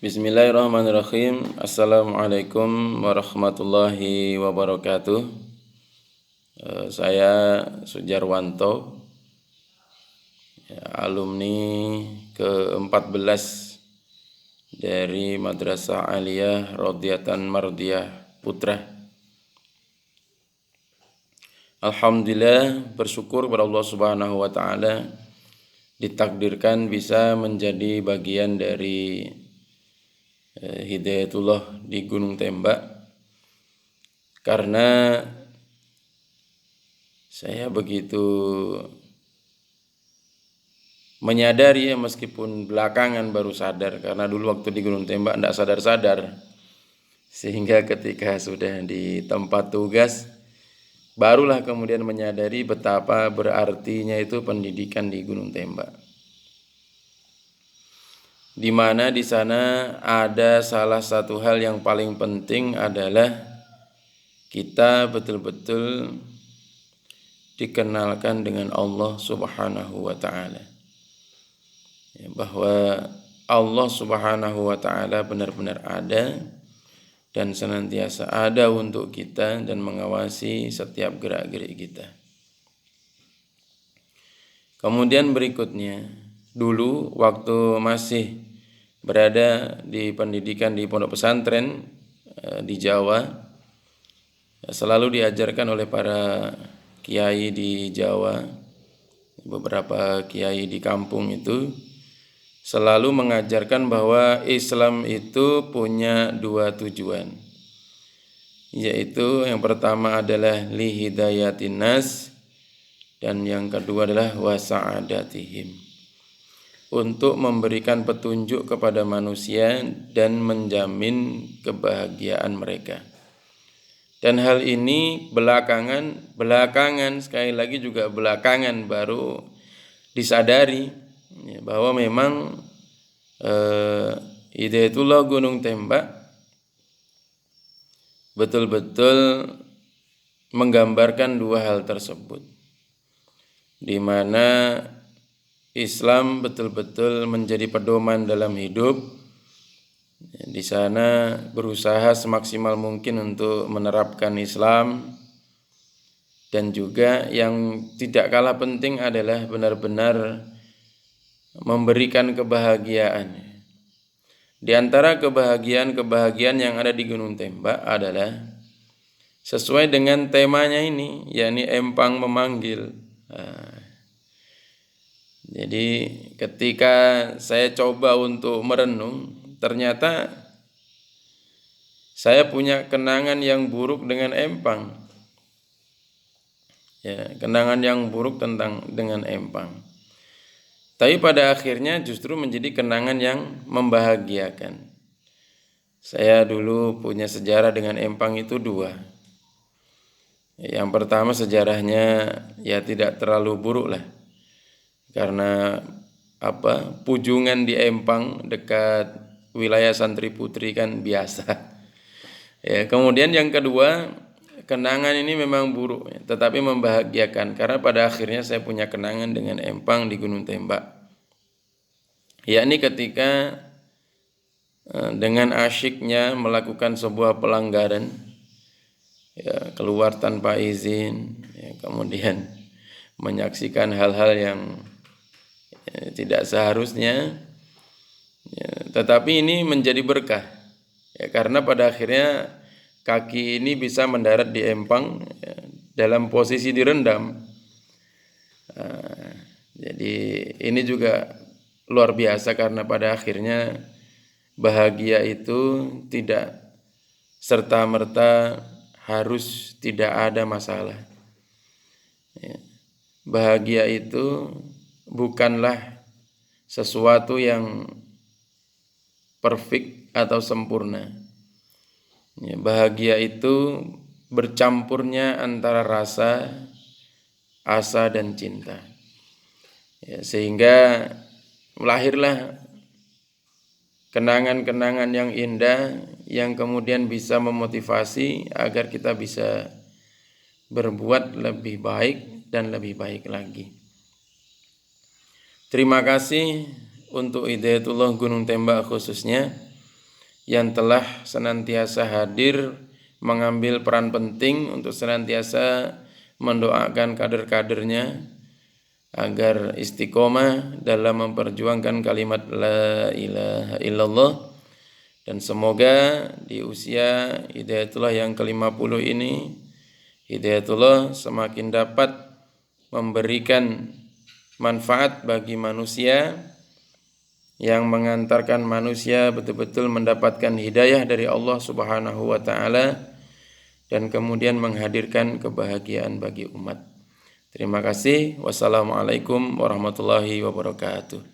Bismillahirrahmanirrahim. Assalamualaikum warahmatullahi wabarakatuh. Saya Sujarwanto, alumni ke-14 dari Madrasah Aliyah Rodiyatan Mardiyah Putra. Alhamdulillah, bersyukur kepada Allah Subhanahu wa taala ditakdirkan bisa menjadi bagian dari Hidayatullah di Gunung Tembak, karena saya begitu menyadari, meskipun belakangan baru sadar, karena dulu waktu di Gunung Tembak tidak sadar-sadar, sehingga ketika sudah di tempat tugas barulah kemudian menyadari betapa berartinya itu pendidikan di Gunung Tembak, di mana di sana ada salah satu hal yang paling penting adalah kita betul-betul dikenalkan dengan Allah Subhanahu wa taala. Bahwa Allah Subhanahu wa taala benar-benar ada dan senantiasa ada untuk kita dan mengawasi setiap gerak-gerik kita. Kemudian berikutnya, dulu waktu masih berada di pendidikan di pondok pesantren di Jawa, selalu diajarkan oleh para kiai di Jawa, beberapa kiai di kampung itu selalu mengajarkan bahwa Islam itu punya dua tujuan, yaitu yang pertama adalah li hidayatin nas dan yang kedua adalah wasa'adatihim, untuk memberikan petunjuk kepada manusia dan menjamin kebahagiaan mereka. Dan hal ini belakangan sekali lagi juga belakangan baru disadari bahwa memang Hidayatullah Gunung Tembak betul-betul menggambarkan dua hal tersebut, di mana Islam betul-betul menjadi pedoman dalam hidup. Di sana berusaha semaksimal mungkin untuk menerapkan Islam, dan juga yang tidak kalah penting adalah benar-benar memberikan kebahagiaan. Di antara kebahagiaan yang ada di Gunung Tembak adalah sesuai dengan temanya ini, yakni empang memanggil. Jadi ketika saya coba untuk merenung, ternyata saya punya kenangan yang buruk dengan empang. Kenangan yang buruk dengan empang. Tapi pada akhirnya justru menjadi kenangan yang membahagiakan. Saya dulu punya sejarah dengan empang itu dua. Yang pertama, sejarahnya tidak terlalu buruk lah. Karena Pujungan di Empang dekat wilayah Santri Putri kan biasa. Kemudian yang kedua, kenangan ini memang buruk, tetapi membahagiakan, karena pada akhirnya saya punya kenangan dengan empang di Gunung Tembak. Yakni ketika dengan asyiknya melakukan sebuah pelanggaran, keluar tanpa izin, kemudian menyaksikan hal-hal yang tidak seharusnya, tetapi ini menjadi berkah, karena pada akhirnya kaki ini bisa mendarat di empang dalam posisi direndam. Jadi ini juga luar biasa, karena pada akhirnya bahagia itu tidak serta-merta harus tidak ada masalah. Bahagia itu bukanlah sesuatu yang perfect atau sempurna. Bahagia itu bercampurnya antara rasa, asa, dan cinta. Sehingga lahirlah kenangan-kenangan yang indah yang kemudian bisa memotivasi agar kita bisa berbuat lebih baik dan lebih baik lagi. Terima kasih untuk Hidayatullah Gunung Tembak khususnya yang telah senantiasa hadir mengambil peran penting untuk senantiasa mendoakan kader-kadernya agar istiqomah dalam memperjuangkan kalimat la ilaha illallah. Dan semoga di usia Hidayatullah yang ke-50 ini, Hidayatullah semakin dapat memberikan manfaat bagi manusia, yang mengantarkan manusia betul-betul mendapatkan hidayah dari Allah Subhanahu wa taala, dan kemudian menghadirkan kebahagiaan bagi umat. Terima kasih. Wassalamualaikum warahmatullahi wabarakatuh.